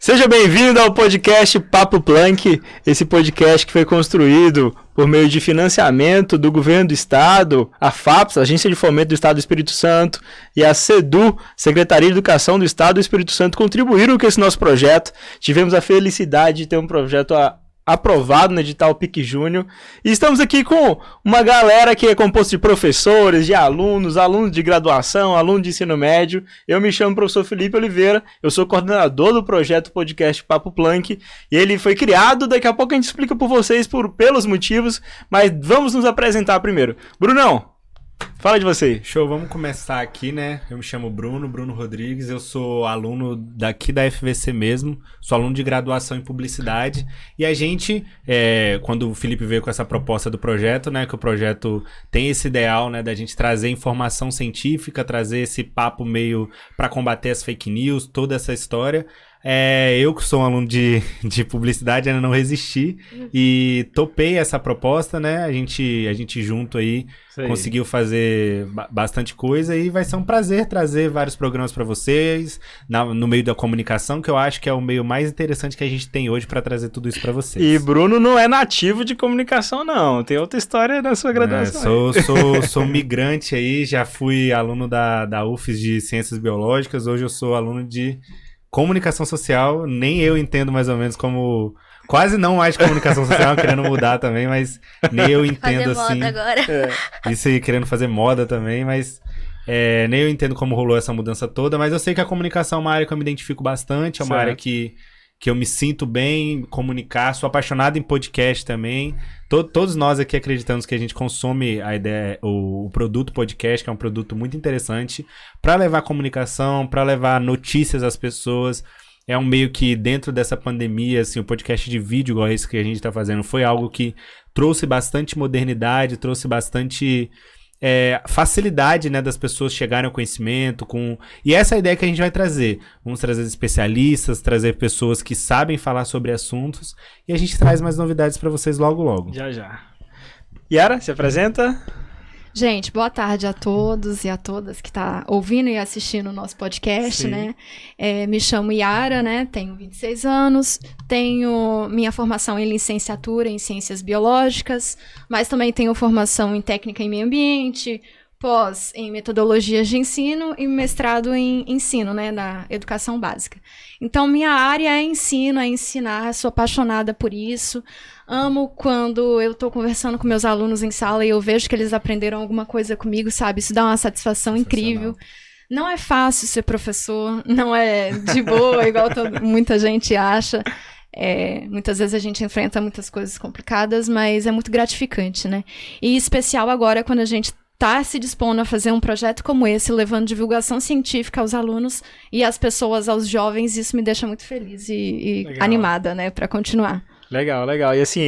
Seja bem-vindo ao podcast Papo Planck, esse podcast que foi construído por meio de financiamento do Governo do Estado, a FAPES, Agência de Fomento do Estado do Espírito Santo, e a SEDU, Secretaria de Educação do Estado do Espírito Santo, contribuíram com esse nosso projeto. Tivemos a felicidade de ter um projeto aprovado no edital PIC Júnior. E estamos aqui com uma galera que é composta de professores, de alunos de graduação, alunos de ensino médio. Eu me chamo professor Felipe Oliveira, eu sou coordenador do projeto podcast Papo Planck, e ele foi criado, daqui a pouco a gente explica por vocês pelos motivos, mas vamos nos apresentar primeiro. Brunão, fala de você. Show, vamos começar aqui, né? Eu me chamo Bruno Rodrigues, eu sou aluno daqui da FVC mesmo, sou aluno de graduação em publicidade, e a gente, quando o Felipe veio com essa proposta do projeto, né, que o projeto tem esse ideal, né, da gente trazer informação científica, trazer esse papo meio para combater as fake news, toda essa história. Eu que sou um aluno de publicidade ainda não resisti e topei essa proposta, né? A gente junto aí conseguiu fazer bastante coisa e vai ser um prazer trazer vários programas para vocês no meio da comunicação, que eu acho que é o meio mais interessante que a gente tem hoje para trazer tudo isso para vocês. E Bruno não é nativo de comunicação, não. Tem outra história na sua graduação. Sou migrante aí, já fui aluno da UFES de Ciências Biológicas, hoje eu sou aluno de comunicação social, nem eu entendo mais ou menos como... Quase não mais de comunicação social, querendo mudar também, mas nem eu entendo fazer assim... moda agora. Isso aí, querendo fazer moda também, mas... nem eu entendo como rolou essa mudança toda, mas eu sei que a comunicação é uma área que eu me identifico bastante, é uma área que eu me sinto bem comunicar, sou apaixonado em podcast também. Todos nós aqui acreditamos que a gente consome a ideia, o produto podcast, que é um produto muito interessante para levar comunicação, para levar notícias às pessoas. É um meio que dentro dessa pandemia, assim, o podcast de vídeo, igual esse que a gente está fazendo, foi algo que trouxe bastante modernidade, trouxe bastante... facilidade, né, das pessoas chegarem ao conhecimento e essa é a ideia que a gente vai trazer. Vamos trazer especialistas, trazer pessoas que sabem falar sobre assuntos e a gente traz mais novidades para vocês logo. Já. Yara, se apresenta. Gente, boa tarde a todos e a todas que estão ouvindo e assistindo o nosso podcast, né? Me chamo Yara, né? Tenho 26 anos, tenho minha formação em licenciatura em Ciências Biológicas, mas também tenho formação em Técnica em Meio Ambiente, pós em Metodologias de Ensino e mestrado em Ensino, né? Na Educação Básica. Então, minha área é ensino, é ensinar, sou apaixonada por isso. Amo quando eu estou conversando com meus alunos em sala e eu vejo que eles aprenderam alguma coisa comigo, sabe? Isso dá uma satisfação incrível. Não é fácil ser professor, não é de boa, igual muita gente acha. Muitas vezes a gente enfrenta muitas coisas complicadas, mas é muito gratificante, né? E especial agora quando a gente está se dispondo a fazer um projeto como esse, levando divulgação científica aos alunos e às pessoas, aos jovens, isso me deixa muito feliz e animada, né, para continuar. Legal. E assim,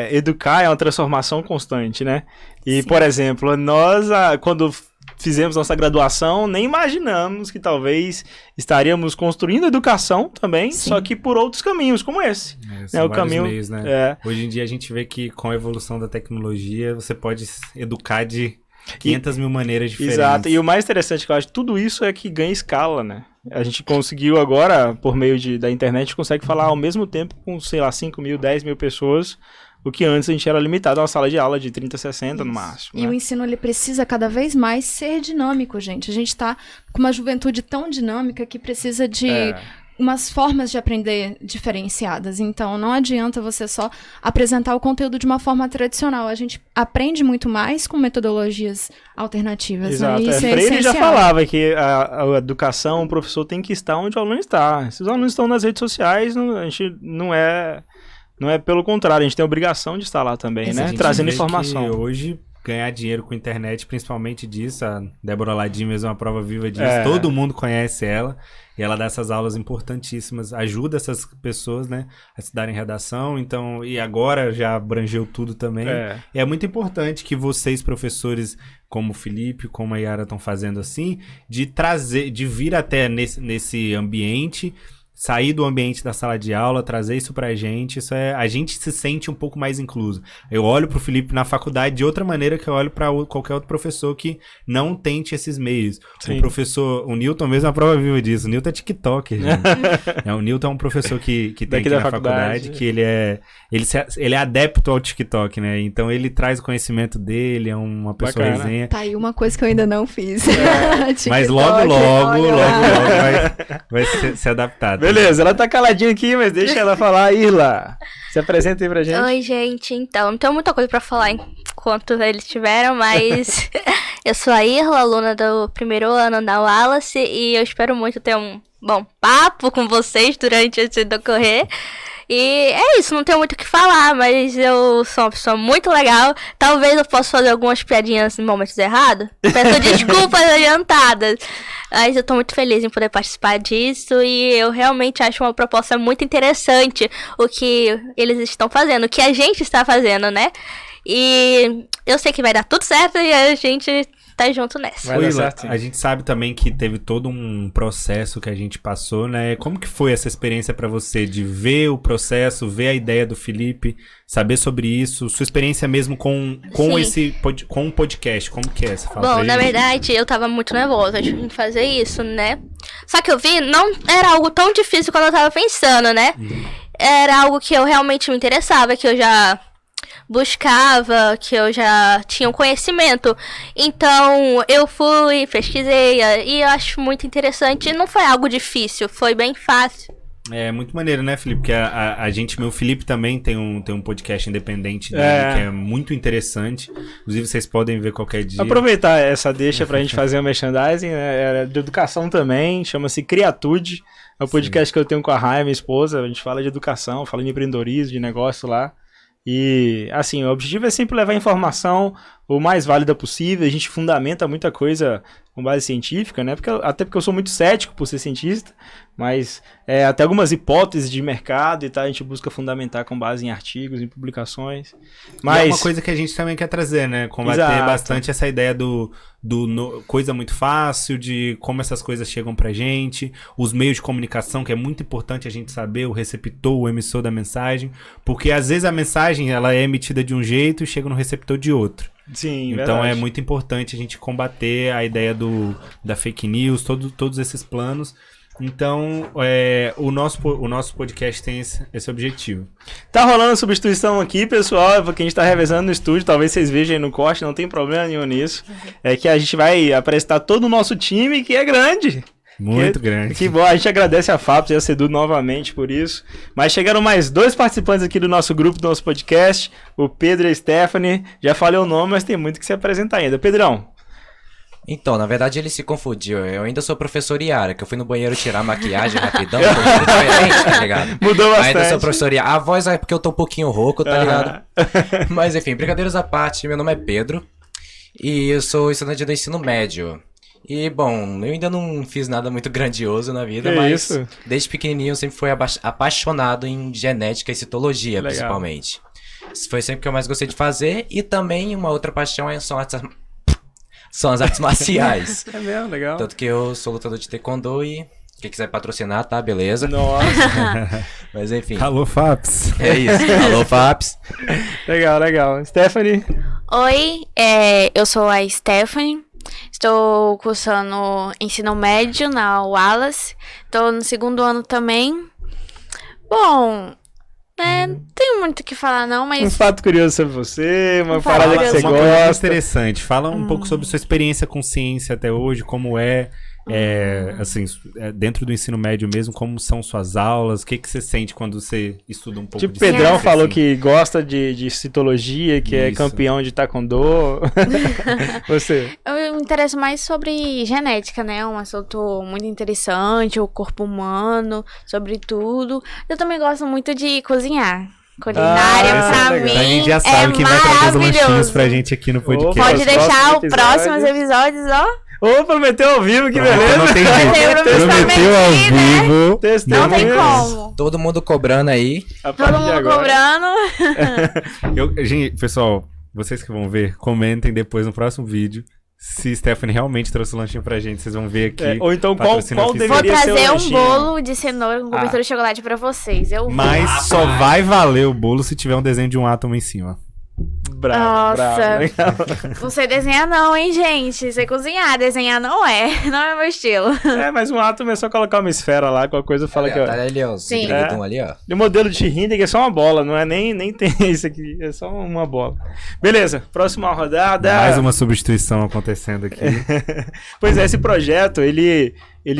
educar é uma transformação constante, né? E, Sim. por exemplo, nós, quando fizemos nossa graduação, nem imaginamos que talvez estaríamos construindo educação também, Sim. só que por outros caminhos, como esse. São o caminho meios, né? Hoje em dia a gente vê que com a evolução da tecnologia, você pode educar de 500 mil maneiras diferentes. Exato, e o mais interessante que eu acho, tudo isso é que ganha escala, né? A gente conseguiu agora, por meio da internet, a gente consegue falar ao mesmo tempo com, sei lá, 5 mil, 10 mil pessoas, o que antes a gente era limitado a uma sala de aula de 30, 60 no máximo. E né? o ensino, ele precisa cada vez mais ser dinâmico, gente. A gente está com uma juventude tão dinâmica que precisa de... umas formas de aprender diferenciadas. Então, não adianta você só apresentar o conteúdo de uma forma tradicional. A gente aprende muito mais com metodologias alternativas. Exato. Né? Isso é Freire essencial. já falava que a educação, o professor tem que estar onde o aluno está. Se os alunos estão nas redes sociais, a gente não é pelo contrário, a gente tem a obrigação de estar lá também, né? Trazendo informação. Hoje, ganhar dinheiro com internet, principalmente disso, a Débora Ladim mesmo é uma prova viva disso. Todo mundo conhece ela. E ela dá essas aulas importantíssimas, ajuda essas pessoas, né, a estudarem redação, então, e agora já abrangeu tudo também. É muito importante que vocês, professores, como o Felipe, como a Yara estão fazendo assim, de vir até nesse ambiente sair do ambiente da sala de aula, trazer isso pra gente, a gente se sente um pouco mais incluso. Eu olho pro Felipe na faculdade de outra maneira que eu olho pra qualquer outro professor que não tente esses meios. Sim. O Newton mesmo é a prova viva disso. O Newton é TikToker, gente. O Newton é um professor que tem aqui na faculdade, que ele é adepto ao TikTok, né? Então ele traz o conhecimento dele, é uma pessoa resenha. Tá aí uma coisa que eu ainda não fiz. Mas logo vai ser adaptado. Beleza, ela tá caladinha aqui, mas deixa ela falar. Irla, se apresenta aí pra gente. Oi, gente. Então, não tenho muita coisa pra falar enquanto eles tiveram, mas eu sou a Irla, aluna do primeiro ano da Wallace, e eu espero muito ter um bom papo com vocês durante esse decorrer. E é isso, não tenho muito o que falar, mas eu sou uma pessoa muito legal. Talvez eu possa fazer algumas piadinhas em momentos errados. Peço desculpas adiantadas. Mas eu tô muito feliz em poder participar disso. E eu realmente acho uma proposta muito interessante o que eles estão fazendo, o que a gente está fazendo, né? E eu sei que vai dar tudo certo e a gente tá junto nessa. A gente sabe também que teve todo um processo que a gente passou, né? Como que foi essa experiência pra você de ver o processo, ver a ideia do Felipe, saber sobre isso, sua experiência mesmo com o podcast, como que é? Você fala. Bom, na verdade, eu tava muito nervosa de fazer isso, né? Só que eu vi, não era algo tão difícil quando eu tava pensando, né? Era algo que eu realmente me interessava, que eu já buscava, que eu já tinha um conhecimento. Então eu fui, pesquisei e eu acho muito interessante. Não foi algo difícil, foi bem fácil. É muito maneiro, né, Felipe? Porque o Felipe também tem um podcast independente dele, que é muito interessante. Inclusive, vocês podem ver qualquer dia. Aproveitar essa deixa pra gente fazer um merchandising, né? É de educação também, chama-se Criatude. É o podcast que eu tenho com a Raia, minha esposa. A gente fala de educação, fala de empreendedorismo, de negócio lá. E, assim, o objetivo é sempre levar a informação o mais válida possível. A gente fundamenta muita coisa com base científica, né? Até porque eu sou muito cético por ser cientista, mas até algumas hipóteses de mercado e tal, a gente busca fundamentar com base em artigos, em publicações. Mas é uma coisa que a gente também quer trazer, né? Combater bastante essa ideia do coisa muito fácil, de como essas coisas chegam pra gente, os meios de comunicação, que é muito importante a gente saber, o receptor, o emissor da mensagem, porque às vezes a mensagem ela é emitida de um jeito e chega no receptor de outro. Sim, então verdade. É muito importante a gente combater a ideia da fake news, todos esses planos. Então, o nosso podcast tem esse objetivo. Tá rolando a substituição aqui, pessoal, porque a gente tá revezando no estúdio, talvez vocês vejam aí no corte, não tem problema nenhum nisso. É que a gente vai apresentar todo o nosso time, que é grande. Muito grande. Que bom, a gente agradece a FAPS e a Sedu novamente por isso. Mas chegaram mais 2 participantes aqui do nosso grupo, do nosso podcast, o Pedro e a Stephanie. Já falei o nome, mas tem muito que se apresentar ainda. Pedrão. Então, na verdade ele se confundiu. Eu ainda sou professor Iara, que eu fui no banheiro tirar a maquiagem rapidão, foi tudo diferente, tá ligado? Mudou bastante. Ainda sou professor Iara. A voz é porque eu tô um pouquinho rouco, tá ligado? Mas enfim, brincadeiras à parte, meu nome é Pedro e eu sou estudante do ensino médio. E, bom, eu ainda não fiz nada muito grandioso na vida, mas desde pequenininho eu sempre fui apaixonado em genética e citologia, principalmente. Isso foi sempre o que eu mais gostei de fazer. E também uma outra paixão são as artes marciais. É mesmo, legal. Tanto que eu sou lutador de taekwondo e quem quiser patrocinar, tá? Beleza. Nossa. Mas enfim. Alô, FAPS. É isso. Alô, FAPS. Legal. Stephanie? Oi, eu sou a Stephanie. Estou cursando ensino médio na Wallace. Estou no 2º ano também. Bom, não tenho muito o que falar não, mas... Um fato curioso sobre você, uma parada que você gosta. Interessante. Fala um pouco sobre sua experiência com ciência até hoje, como assim, dentro do ensino médio mesmo, como são suas aulas, o que você sente quando você estuda um pouco tipo de ciência? Pedrão falou assim, que gosta de citologia, que é campeão de taekwondo. Você? Eu me interesso mais sobre genética, né? Um assunto muito interessante, o corpo humano, sobre tudo. Eu também gosto muito de cozinhar. Culinária, pra mim, a gente já sabe que vai trazer os lanchinhos pra gente aqui no podcast. Pode deixar os próximos episódios, ó. Prometeu ao vivo, que beleza. Não tem jeito. Prometeu ao vivo. Não tem como. Todo mundo cobrando aí. Todo mundo cobrando. Gente, pessoal, vocês que vão ver, comentem depois no próximo vídeo Se Stephanie realmente trouxe o lanchinho pra gente, vocês vão ver aqui. Ou então, qual patrocínio oficial. Vou deveria ser o trazer um lanchinho? bolo de cenoura com cobertura de chocolate pra vocês. Mas só vai valer o bolo se tiver um desenho de um átomo em cima. Bravo, Nossa. bravo. Não sei desenhar não, hein, gente? Sei cozinhar, desenhar não é meu estilo. Mas um átomo é só colocar uma esfera lá, qualquer coisa fala que... Tá ali, ó. Sim. Ali, ó. O modelo de Hindenburg é só uma bola, não é nem tem isso aqui, é só uma bola. Beleza, próxima rodada. Mais uma substituição acontecendo aqui. Pois é, esse projeto, ele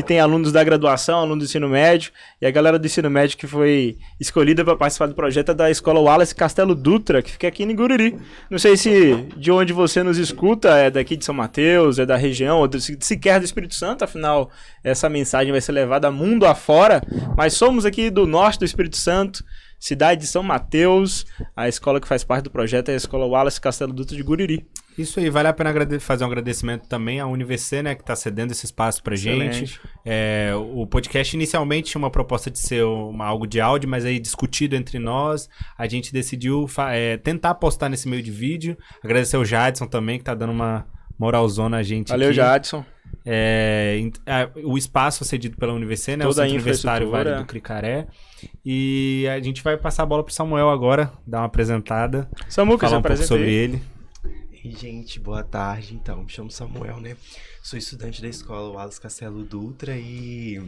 tem alunos da graduação, alunos do ensino médio, e a galera do ensino médio que foi escolhida para participar do projeto é da Escola Wallace Castelo Dutra, que fica aqui em Guriri. Não sei se de onde você nos escuta, é daqui de São Mateus, é da região, ou sequer do Espírito Santo, afinal, essa mensagem vai ser levada mundo afora, mas somos aqui do norte do Espírito Santo, cidade de São Mateus, a escola que faz parte do projeto é a Escola Wallace Castelo Dutra de Guriri. Isso aí, vale a pena fazer um agradecimento também à UniVC, né, que está cedendo esse espaço pra gente. O podcast inicialmente tinha uma proposta de ser algo de áudio, mas aí discutido entre nós, a gente decidiu tentar postar nesse meio de vídeo. Agradecer ao Jadson também, que tá dando uma moralzona a gente. Valeu, aqui. Jadson. O espaço cedido pela UniVC, né, Toda o Centro Universitário Vale do Cricaré. E a gente vai passar a bola pro Samuel agora, dar uma apresentada, Samuca, falar um pouco sobre aí. ele. Gente, boa tarde. Então, me chamo Samuel, né? Sou estudante da escola Wallace Castelo Dutra e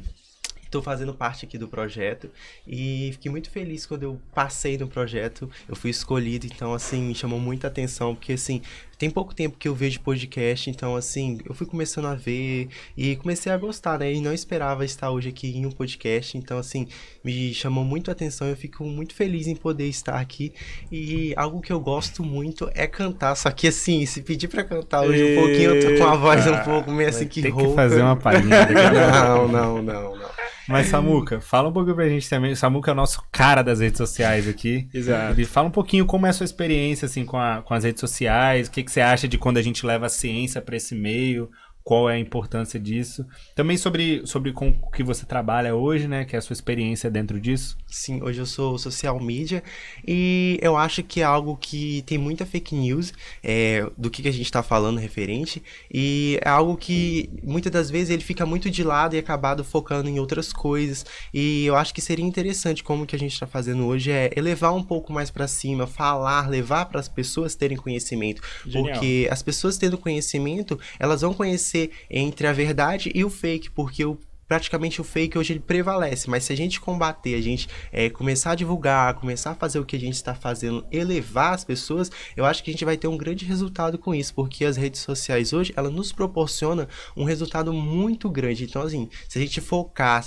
estou fazendo parte aqui do projeto e fiquei muito feliz quando eu passei no projeto, eu fui escolhido, então assim, me chamou muita atenção, porque assim, tem pouco tempo que eu vejo podcast, então assim, eu fui começando a ver e comecei a gostar, né, e não esperava estar hoje aqui em um podcast, então assim, me chamou muito a atenção, eu fico muito feliz em poder estar aqui e algo que eu gosto muito é cantar, só que assim, se pedir pra cantar hoje um pouquinho, eu tô com a voz um pouco meio assim que rouca. Tem que fazer uma palhinha. Não. Mas, Samuca, fala um pouquinho pra gente também. O Samuca é o nosso cara das redes sociais aqui. Exato. Ele fala um pouquinho como é a sua experiência assim, com as redes sociais, o que você acha de quando a gente leva a ciência pra esse meio, qual é a importância disso. Também sobre com o que você trabalha hoje, né, que é a sua experiência dentro disso. Sim, hoje eu sou social media e eu acho que é algo que tem muita fake news do que a gente está falando referente e é algo que muitas das vezes ele fica muito de lado e acabado focando em outras coisas e eu acho que seria interessante como que a gente está fazendo hoje é elevar um pouco mais para cima, levar para as pessoas terem conhecimento. Genial. Porque as pessoas tendo conhecimento, elas vão conhecer entre a verdade e o fake, porque praticamente o fake hoje ele prevalece, mas se a gente combater, a gente começar a divulgar, começar a fazer o que a gente está fazendo, elevar as pessoas, eu acho que a gente vai ter um grande resultado com isso, porque as redes sociais hoje, ela nos proporciona um resultado muito grande, então assim, se a gente focar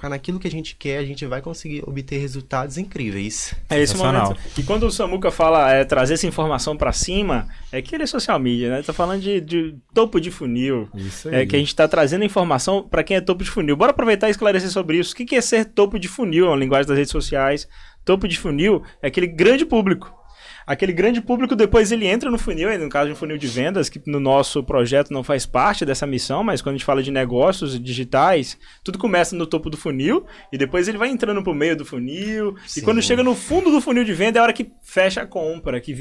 naquilo que a gente quer, a gente vai conseguir obter resultados incríveis. É esse momento. E quando o Samuca fala trazer essa informação para cima, é que ele é social media, né? Tá falando de topo de funil. Isso aí. É que a gente tá trazendo informação para quem é topo de funil. Bora aproveitar e esclarecer sobre isso. O que é ser topo de funil na linguagem das redes sociais? Topo de funil é aquele grande público. Aquele grande público, depois ele entra no funil, no caso de um funil de vendas, que no nosso projeto não faz parte dessa missão, mas quando a gente fala de negócios digitais, tudo começa no topo do funil, e depois ele vai entrando pro meio do funil, Sim. E quando chega no fundo do funil de venda é a hora que fecha a compra, que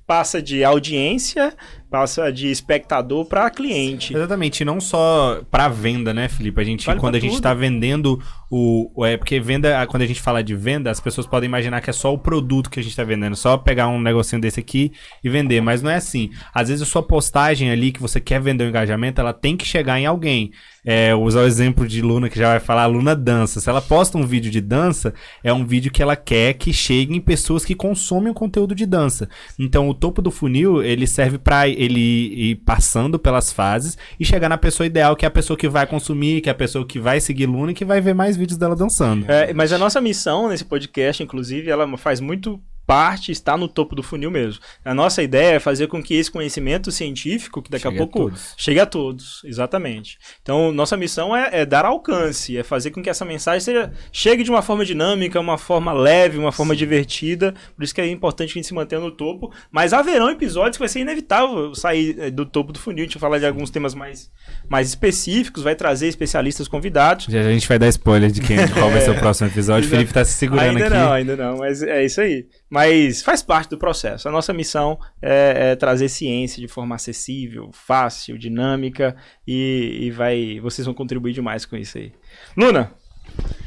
passa de audiência, passa de espectador para cliente. Exatamente, e não só para venda, né, Felipe? Quando a gente está vendendo porque venda, quando a gente fala de venda, as pessoas podem imaginar que é só o produto que a gente está vendendo, só pegar um negocinho desse aqui e vender, mas não é assim. Às vezes a sua postagem ali que você quer vender o engajamento, ela tem que chegar em alguém. Usar o exemplo de Luna, que já vai falar, a Luna dança. Se ela posta um vídeo de dança, é um vídeo que ela quer que chegue em pessoas que consomem o conteúdo de dança. Então o topo do funil, ele serve para ele ir passando pelas fases e chegar na pessoa ideal, que é a pessoa que vai consumir, que é a pessoa que vai seguir Luna e que vai ver mais vídeos dela dançando. Mas a nossa missão nesse podcast, inclusive, ela faz muito parte, está no topo do funil mesmo. A nossa ideia é fazer com que esse conhecimento científico, que daqui a pouco chegue a todos, exatamente. Então, nossa missão é dar alcance, é fazer com que essa mensagem chegue de uma forma dinâmica, uma forma leve, uma forma divertida, por isso que é importante que a gente se mantenha no topo, mas haverão episódios que vai ser inevitável sair do topo do funil, a gente vai falar de alguns temas mais específicos, vai trazer especialistas convidados. Já a gente vai dar spoiler de qual vai ser o próximo episódio, o Felipe tá se segurando ainda não, mas é isso aí. Mas faz parte do processo. A nossa missão é trazer ciência de forma acessível, fácil, dinâmica e vocês vão contribuir demais com isso aí. Luna,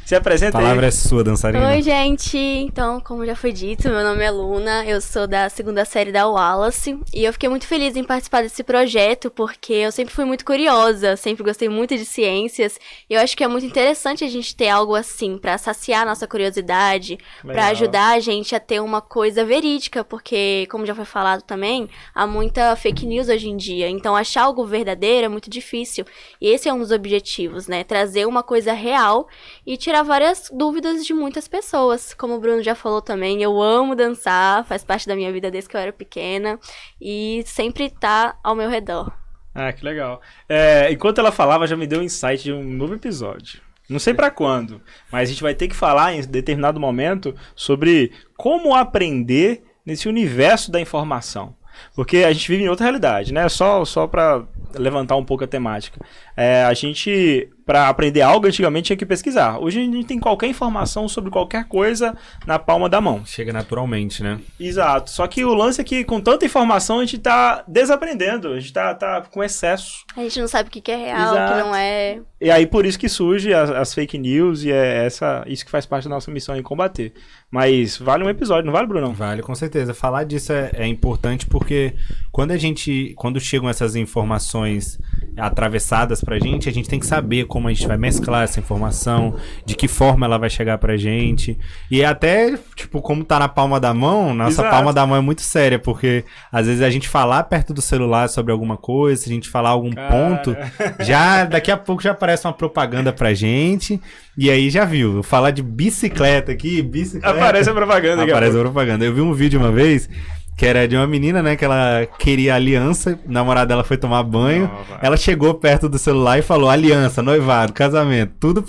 se apresenta A palavra aí. é sua, dançarina. Oi, gente. Então, como já foi dito, meu nome é Luna, eu sou da 2ª série da Wallace e eu fiquei muito feliz em participar desse projeto porque eu sempre fui muito curiosa, sempre gostei muito de ciências e eu acho que é muito interessante a gente ter algo assim pra saciar nossa curiosidade, pra Legal. ajudar a gente a ter uma coisa verídica, porque, como já foi falado também, há muita fake news hoje em dia, então achar algo verdadeiro é muito difícil e esse é um dos objetivos, né? Trazer uma coisa real e tirar várias dúvidas de muitas pessoas. Como o Bruno já falou também, eu amo dançar, faz parte da minha vida desde que eu era pequena e sempre tá ao meu redor. Ah, que legal. Enquanto ela falava, já me deu um insight de um novo episódio. Não sei pra quando, mas a gente vai ter que falar em determinado momento sobre como aprender nesse universo da informação. Porque a gente vive em outra realidade, né? Só pra levantar um pouco a temática. A gente, pra aprender algo, antigamente tinha que pesquisar. Hoje a gente tem qualquer informação sobre qualquer coisa na palma da mão. Chega naturalmente, né? Exato. Só que o lance é que com tanta informação a gente tá desaprendendo. A gente tá com excesso. A gente não sabe o que é real, o Exato. que não é. E aí por isso que surge as fake news e isso que faz parte da nossa missão em combater. Mas vale um episódio, não vale, Bruno? Vale, com certeza. Falar disso é importante porque quando chegam essas informações atravessadas pra gente, a gente tem que saber como a gente vai mesclar essa informação, de que forma ela vai chegar pra gente. E até, tipo, como tá na palma da mão, nossa Exato. palma da mão é muito séria, porque às vezes a gente falar perto do celular sobre alguma coisa, se a gente falar algum ponto, já daqui a pouco já aparece uma propaganda pra gente. E aí já viu, falar de bicicleta aqui, Aparece a propaganda aqui. aparece a propaganda. Eu vi um vídeo uma vez que era de uma menina, né, que ela queria aliança, o namorado dela foi tomar banho, ela chegou perto do celular e falou aliança, noivado, casamento, tudo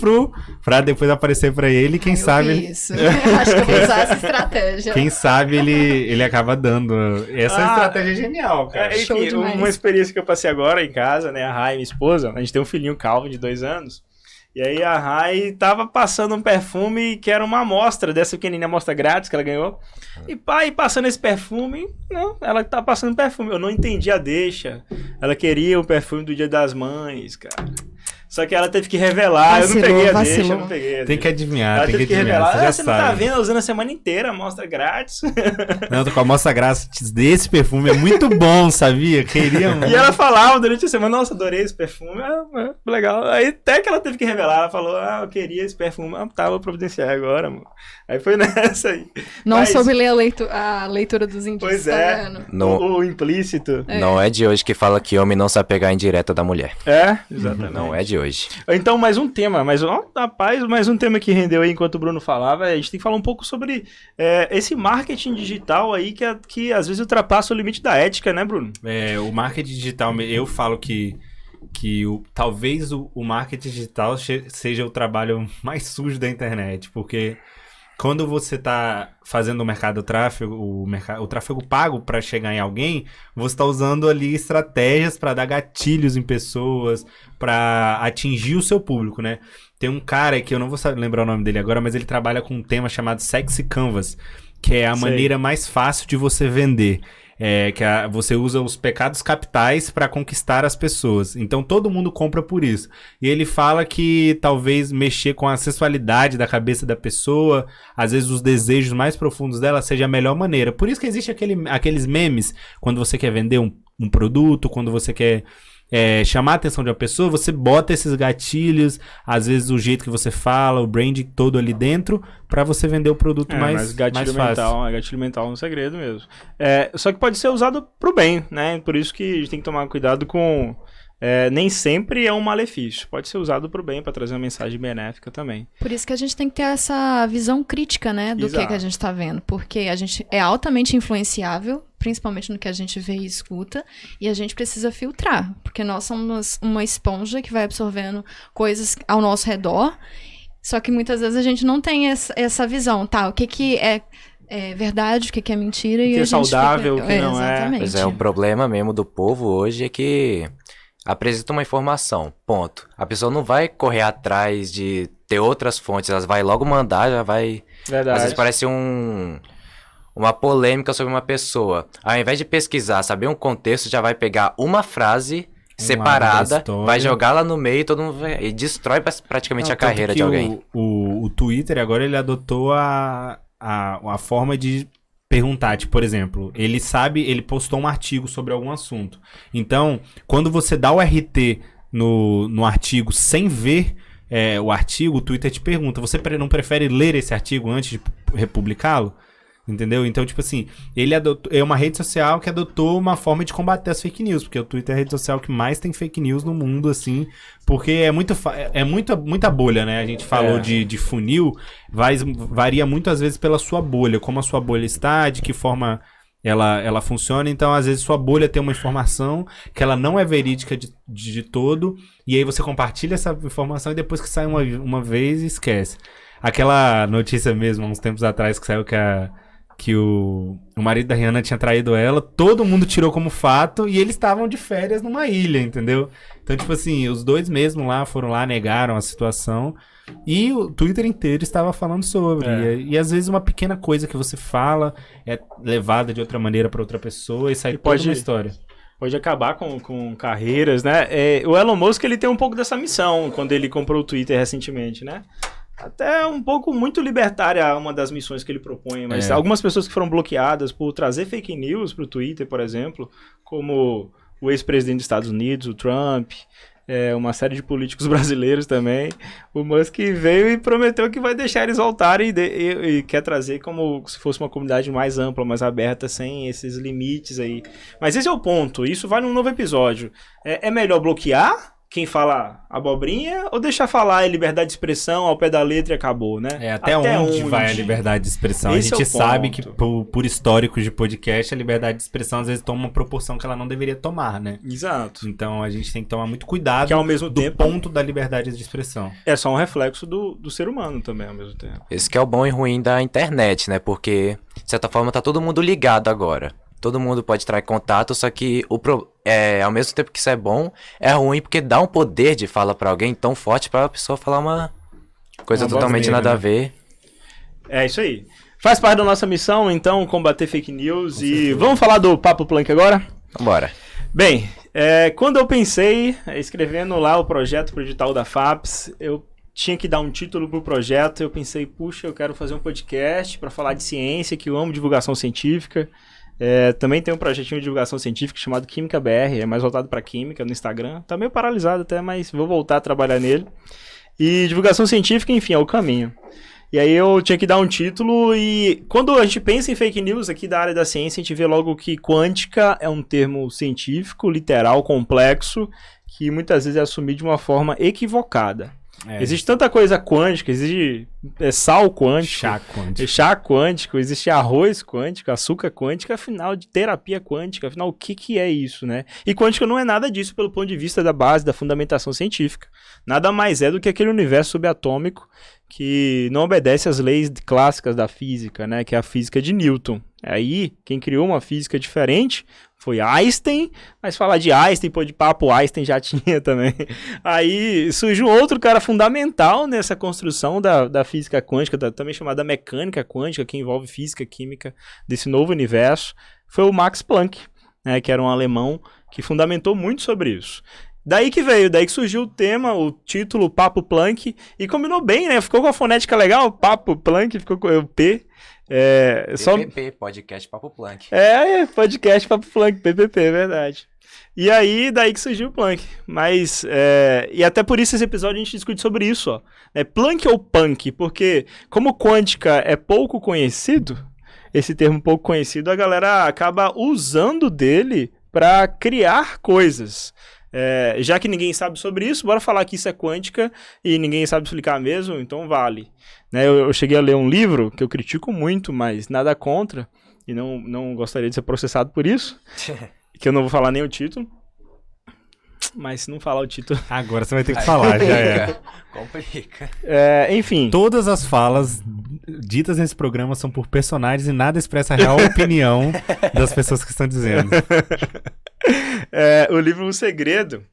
pra depois aparecer pra ele, e quem sabe... Isso. Acho que eu vou usar essa estratégia. Quem sabe ele acaba dando. Essa estratégia é genial, cara. Show Enfim, demais. uma experiência que eu passei agora em casa, né, a Rai, minha esposa, a gente tem um filhinho calvo de 2 anos. E aí a Rai tava passando um perfume que era uma amostra, dessa pequenininha amostra grátis que ela ganhou. E pai, passando esse perfume, não, ela tá passando perfume. Eu não entendi a deixa. Ela queria o perfume do Dia das Mães, cara. Só que ela teve que revelar. Eu não peguei a deixa, eu não peguei a Tem que deixa. adivinhar, Ela tem que teve que adivinhar. revelar. Você já Você não tá sabe. vendo, usando a semana inteira, amostra grátis. Não, tô com a amostra grátis desse perfume, é muito bom, sabia? Queria muito. E ela falava durante a semana, nossa, adorei esse perfume, legal. Aí até que ela teve que revelar, ela falou, eu queria esse perfume, vou providenciar agora, mano. Aí foi nessa aí. Não Mas- soube ler a leitura dos indícios, Pois tá é, vendo? o implícito. Não é de hoje que fala que homem não sabe pegar a indireta da mulher. Exatamente. Não é de hoje. Então, mais um tema, rapaz, mais um tema que rendeu aí enquanto o Bruno falava, a gente tem que falar um pouco sobre esse marketing digital aí que às vezes ultrapassa o limite da ética, né, Bruno? O marketing digital, eu falo que talvez o marketing digital seja o trabalho mais sujo da internet, porque quando você está fazendo o tráfego pago para chegar em alguém, você está usando ali estratégias para dar gatilhos em pessoas, para atingir o seu público, né? Tem um cara que eu não vou lembrar o nome dele agora, mas ele trabalha com um tema chamado Sexy Canvas, que é a maneira mais fácil de você vender. Você usa os pecados capitais para conquistar as pessoas. Então todo mundo compra por isso. E ele fala que talvez mexer com a sexualidade da cabeça da pessoa, às vezes os desejos mais profundos dela, seja a melhor maneira. Por isso que existe aqueles memes quando você quer vender um produto, quando você quer chamar a atenção de uma pessoa, você bota esses gatilhos, às vezes o jeito que você fala, o branding todo ali dentro, pra você vender o produto Mas mais gatilho fácil. gatilho mental é um segredo mesmo. Só que pode ser usado pro bem, né? Por isso que a gente tem que tomar cuidado com... nem sempre é um malefício. Pode ser usado pro bem, pra trazer uma mensagem benéfica também. Por isso que a gente tem que ter essa visão crítica, né, do que Exato. a gente tá vendo. Porque a gente é altamente influenciável, principalmente no que a gente vê e escuta, e a gente precisa filtrar, porque nós somos uma esponja que vai absorvendo coisas ao nosso redor, só que muitas vezes a gente não tem essa visão, tá? O que é verdade, o que é mentira, O que e é a gente saudável, o que não é. exatamente. Pois é, o problema mesmo do povo hoje é que apresenta uma informação, ponto. A pessoa não vai correr atrás de ter outras fontes, ela vai logo mandar, já vai... Verdade. Às vezes parece um uma polêmica sobre uma pessoa, ao invés de pesquisar, saber um contexto, já vai pegar uma frase separada, vai jogar lá no meio e todo mundo e destrói praticamente a carreira de alguém. O Twitter agora ele adotou a forma de perguntar, tipo, por exemplo, ele postou um artigo sobre algum assunto. Então, quando você dá o RT no artigo sem ver o artigo, o Twitter te pergunta, você não prefere ler esse artigo antes de republicá-lo? Entendeu? Então, tipo assim, ele é uma rede social que adotou uma forma de combater as fake news, porque o Twitter é a rede social que mais tem fake news no mundo, assim, porque é muita bolha, né? A gente falou de funil, varia muito às vezes pela sua bolha, como a sua bolha está, de que forma ela funciona. Então, às vezes, sua bolha tem uma informação que ela não é verídica de todo, e aí você compartilha essa informação e depois que sai uma vez, esquece. Aquela notícia mesmo, uns tempos atrás, que saiu que o marido da Rihanna tinha traído ela, todo mundo tirou como fato e eles estavam de férias numa ilha, entendeu? Então, tipo assim, os dois mesmo foram lá, negaram a situação e o Twitter inteiro estava falando sobre. E às vezes uma pequena coisa que você fala é levada de outra maneira para outra pessoa e sai toda uma história. Pode acabar com carreiras, né? O Elon Musk, ele tem um pouco dessa missão quando ele comprou o Twitter recentemente, né? Até um pouco muito libertária uma das missões que ele propõe, mas algumas pessoas que foram bloqueadas por trazer fake news para o Twitter, por exemplo, como o ex-presidente dos Estados Unidos, o Trump, uma série de políticos brasileiros também, o Musk veio e prometeu que vai deixar eles voltarem e quer trazer como se fosse uma comunidade mais ampla, mais aberta, sem esses limites aí. Mas esse é o ponto, isso vai num novo episódio. É melhor bloquear quem fala abobrinha ou deixar falar a liberdade de expressão ao pé da letra e acabou, né? Até onde vai a liberdade de expressão? Esse a gente sabe que ponto. por históricos de podcast, a liberdade de expressão às vezes toma uma proporção que ela não deveria tomar, né? Exato. Então a gente tem que tomar muito cuidado que ao mesmo do tempo, ponto da liberdade de expressão. É só um reflexo do ser humano também ao mesmo tempo. Esse que é o bom e ruim da internet, né? Porque, de certa forma, tá todo mundo ligado agora. Todo mundo pode entrar em contato, só que ao mesmo tempo que isso é bom, é ruim porque dá um poder de fala pra alguém tão forte pra pessoa falar uma coisa totalmente nada a ver. É isso aí. Faz parte da nossa missão, então, combater fake news. E vamos falar do Papo Planck agora? Vambora. Bem, quando eu pensei, escrevendo lá o projeto pro edital da FAPES, eu tinha que dar um título pro projeto. Eu pensei, puxa, eu quero fazer um podcast pra falar de ciência, que eu amo divulgação científica. Também tem um projetinho de divulgação científica chamado Química BR, é mais voltado para química no Instagram. Tá meio paralisado até, mas vou voltar a trabalhar nele. E divulgação científica, enfim, é o caminho. E aí eu tinha que dar um título e quando a gente pensa em fake news aqui da área da ciência, a gente vê logo que quântica é um termo científico, literal, complexo, que muitas vezes é assumido de uma forma equivocada. Existe tanta coisa quântica, existe sal quântico, chá quântico, existe arroz quântico, açúcar quântico, afinal de terapia quântica, afinal o que é isso, né? E quântica não é nada disso pelo ponto de vista da base, da fundamentação científica. Nada mais é do que aquele universo subatômico que não obedece às leis clássicas da física, né? Que é a física de Newton. Aí, quem criou uma física diferente foi Einstein, mas falar de Einstein, pô, de papo, Einstein já tinha também. Aí surge um outro cara fundamental nessa construção da física quântica, também chamada mecânica quântica, que envolve física, química, desse novo universo, foi o Max Planck, né, que era um alemão que fundamentou muito sobre isso. Daí que surgiu o tema, o título Papo Planck, e combinou bem, né? Ficou com a fonética legal, Papo Planck, ficou com o P. PPP, Podcast Papo Planck. Podcast Papo Planck, PPP, é verdade. E aí, daí que surgiu o Planck. Mas, e até por isso esse episódio a gente discute sobre isso, ó. Planck ou Punk? Porque como quântica é pouco conhecido, esse termo pouco conhecido, a galera acaba usando dele para criar coisas. Já que ninguém sabe sobre isso, bora falar que isso é quântica e ninguém sabe explicar mesmo, então vale. Né, eu cheguei a ler um livro que eu critico muito, mas nada contra, e não gostaria de ser processado por isso, que eu não vou falar nem o título, mas se não falar o título... Agora você vai ter que falar, já é. Complica. Enfim. Todas as falas ditas nesse programa são por personagens e nada expressa a real opinião das pessoas que estão dizendo. O livro O Segredo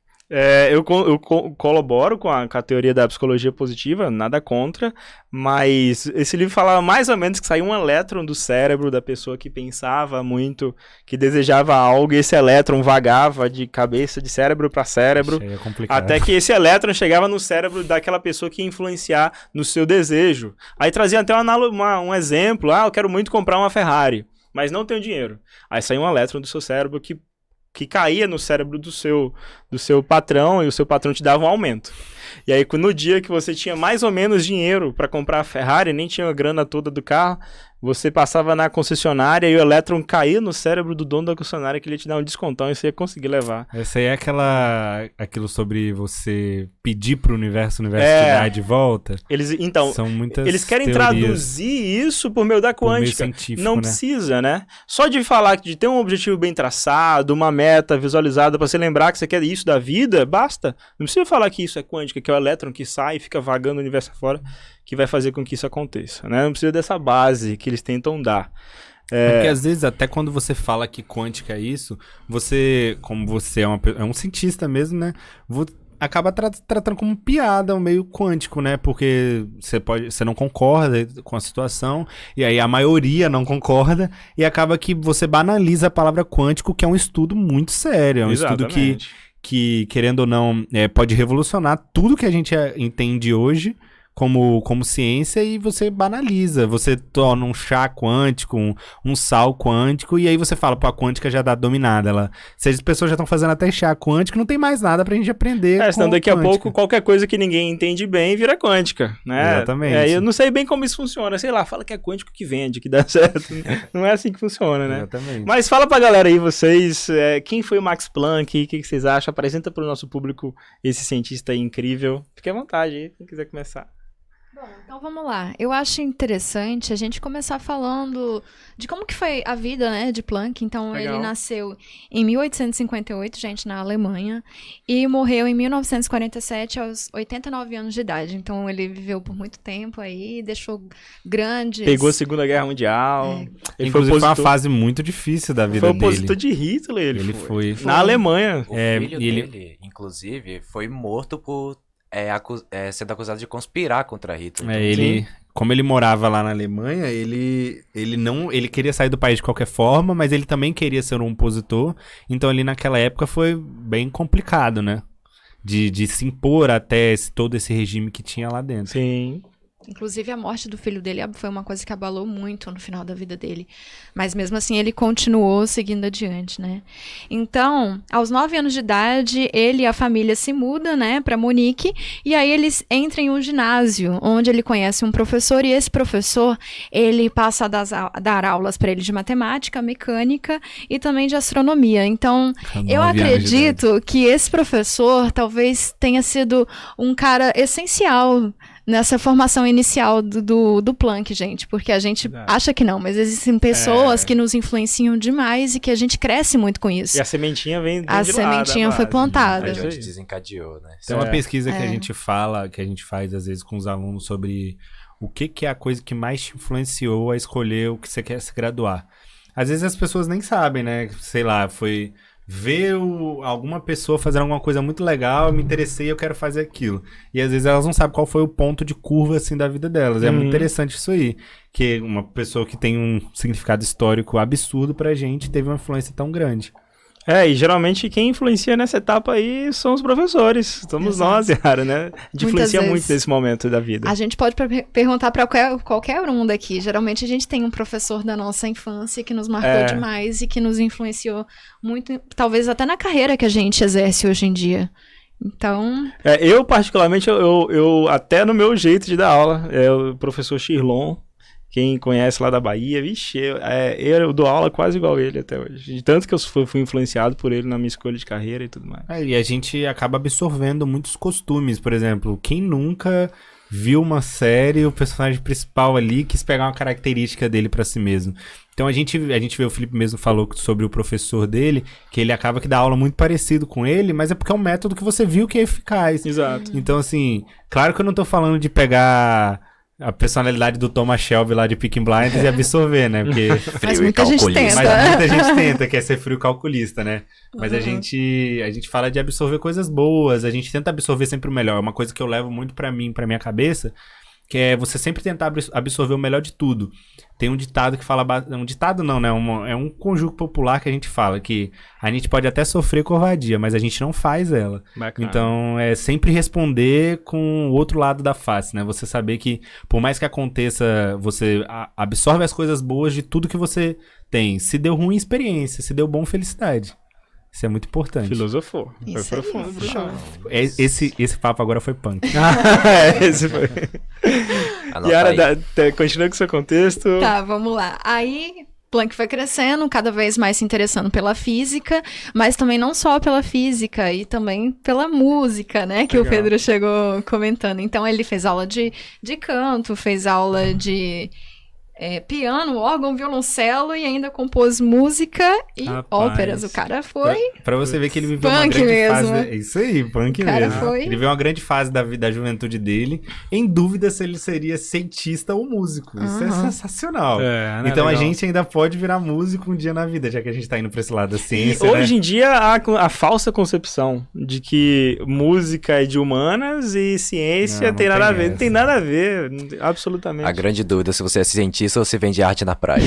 Colaboro com a teoria da psicologia positiva, nada contra, mas esse livro falava mais ou menos que saiu um elétron do cérebro da pessoa que pensava muito, que desejava algo, e esse elétron vagava de cabeça, de cérebro para cérebro, É complicado. até que esse elétron chegava no cérebro daquela pessoa que ia influenciar no seu desejo. Aí trazia até um exemplo, eu quero muito comprar uma Ferrari, mas não tenho dinheiro. Aí saiu um elétron do seu cérebro que caía no cérebro do seu patrão, e o seu patrão te dava um aumento. E aí, no dia que você tinha mais ou menos dinheiro para comprar a Ferrari, nem tinha a grana toda do carro, você passava na concessionária e o elétron caía no cérebro do dono da concessionária, que ele ia te dar um descontão e você ia conseguir levar. Essa aí é aquilo sobre você pedir pro universo te dar de volta. São muitas eles querem teorias traduzir isso por meio da por meio quântica. científico, Não né? precisa, né? Só de falar de ter um objetivo bem traçado, uma meta visualizada para você lembrar que você quer isso da vida, basta. Não precisa falar que isso é quântica, que é o elétron que sai e fica vagando o universo fora, que vai fazer com que isso aconteça, né? Não precisa dessa base que eles tentam dar. Porque às vezes, até quando você fala que quântica é isso, você, como você é um cientista mesmo, né? Acaba tratando como piada, um meio quântico, né? Porque você não concorda com a situação, e aí a maioria não concorda, e acaba que você banaliza a palavra quântico, que é um estudo muito sério, é um estudo que, querendo ou não, pode revolucionar tudo que a gente entende hoje como ciência, e você banaliza, você torna um chá quântico, um sal quântico, e aí você fala, a quântica já dá dominada. Se as pessoas já estão fazendo até chá quântico, não tem mais nada pra gente aprender. Senão daqui a pouco qualquer coisa que ninguém entende bem vira quântica, né? Exatamente. Eu não sei bem como isso funciona, sei lá, fala que é quântico que vende, que dá certo. Não é assim que funciona, né? Exatamente. Mas fala pra galera aí, vocês, quem foi o Max Planck, o que vocês acham? Apresenta pro nosso público esse cientista aí incrível. Fique à vontade aí, quem quiser começar. Bom, então vamos lá. Eu acho interessante a gente começar falando de como que foi a vida, né, de Planck. Então, Legal. ele nasceu em 1858, gente, na Alemanha, e morreu em 1947 aos 89 anos de idade. Então, ele viveu por muito tempo aí, deixou grandes... Pegou a Segunda Guerra Mundial. Ele Inclusive, foi uma fase muito difícil da vida foi dele. opositor de Hitler, ele foi. foi. Na Alemanha. O filho dele, inclusive, foi morto por sendo acusado de conspirar contra Hitler. Como ele morava lá na Alemanha, ele queria sair do país de qualquer forma, mas ele também queria ser um opositor. Então, ali naquela época foi bem complicado, né? De se impor até todo esse regime que tinha lá dentro. Sim. Inclusive, a morte do filho dele foi uma coisa que abalou muito no final da vida dele. Mas, mesmo assim, ele continuou seguindo adiante, né? Então, aos 9 anos de idade, ele e a família se mudam, né, para Munique. E aí, eles entram em um ginásio, onde ele conhece um professor. E esse professor, ele passa a dar aulas para ele de matemática, mecânica e também de astronomia. Então, eu acredito que esse professor talvez tenha sido um cara essencial nessa formação inicial do Planck, gente, porque a gente acha que não, mas existem pessoas que nos influenciam demais e que a gente cresce muito com isso. E a sementinha vem A sementinha foi plantada. A gente desencadeou, né? Tem uma pesquisa que a gente que a gente faz às vezes com os alunos sobre o que é a coisa que mais te influenciou a escolher o que você quer se graduar. Às vezes as pessoas nem sabem, né? Sei lá, foi ver alguma pessoa fazendo alguma coisa muito legal, eu me interessei, eu quero fazer aquilo. E às vezes elas não sabem qual foi o ponto de curva, assim, da vida delas. É muito interessante isso aí. Que uma pessoa que tem um significado histórico absurdo pra gente teve uma influência tão grande. E geralmente quem influencia nessa etapa aí são os professores. Somos nós, cara, né? A gente influencia muito nesse momento da vida. A gente pode perguntar pra qualquer um daqui. Geralmente a gente tem um professor da nossa infância que nos marcou demais e que nos influenciou muito, talvez até na carreira que a gente exerce hoje em dia. Então... eu particularmente, eu até no meu jeito de dar aula, o professor Chirlon, quem conhece lá da Bahia, vixe, eu dou aula quase igual ele até hoje. De tanto que eu fui influenciado por ele na minha escolha de carreira e tudo mais. E a gente acaba absorvendo muitos costumes. Por exemplo, quem nunca viu uma série, o personagem principal ali quis pegar uma característica dele pra si mesmo. Então a gente vê, o Felipe mesmo falou sobre o professor dele, que ele acaba que dá aula muito parecido com ele, mas é porque é um método que você viu que é eficaz. Exato. Então, assim, claro que eu não tô falando de pegar a personalidade do Thomas Shelby lá de Peaky Blinders e absorver, né? Porque... Mas muita gente tenta. Mas muita gente tenta, quer ser frio calculista, né? Mas a gente fala de absorver coisas boas, a gente tenta absorver sempre o melhor. É uma coisa que eu levo muito pra mim, pra minha cabeça, que é você sempre tentar absorver o melhor de tudo. Tem um ditado que fala... Um ditado não, né? É um conjunto popular que a gente fala, que a gente pode até sofrer covardia, mas a gente não faz ela. Bacana. Então, é sempre responder com o outro lado da face, né? Você saber que, por mais que aconteça, você absorve as coisas boas de tudo que você tem. Se deu ruim, experiência. Se deu bom, felicidade. Isso é muito importante. Filosofou. Isso Foi aí, profundo, Bruno. Esse papo agora foi punk. Esse foi. Anota Yara, aí. continua com o seu contexto. Tá, vamos lá. Aí, Planck foi crescendo, cada vez mais se interessando pela física, mas também não só pela física, e também pela música, né? Que Legal. o Pedro chegou comentando. Então, ele fez aula de canto, fez aula de piano, órgão, violoncelo e ainda compôs música e Rapaz. óperas. O cara foi... Pra você ver que ele viveu uma Punk grande mesmo. fase. É isso aí, punk O cara mesmo. foi- Ele viveu uma grande fase da juventude dele. Em dúvida se ele seria cientista ou músico. Isso é Aham. sensacional. É, né, Então a legal. gente ainda pode virar músico um dia na vida, já que a gente tá indo pra esse lado da E ciência. hoje em dia há a falsa concepção de que música é de humanas e ciência Não tem nada a ver. essa. Não tem nada a ver, absolutamente. A grande dúvida se você é cientista ou se vende arte na praia.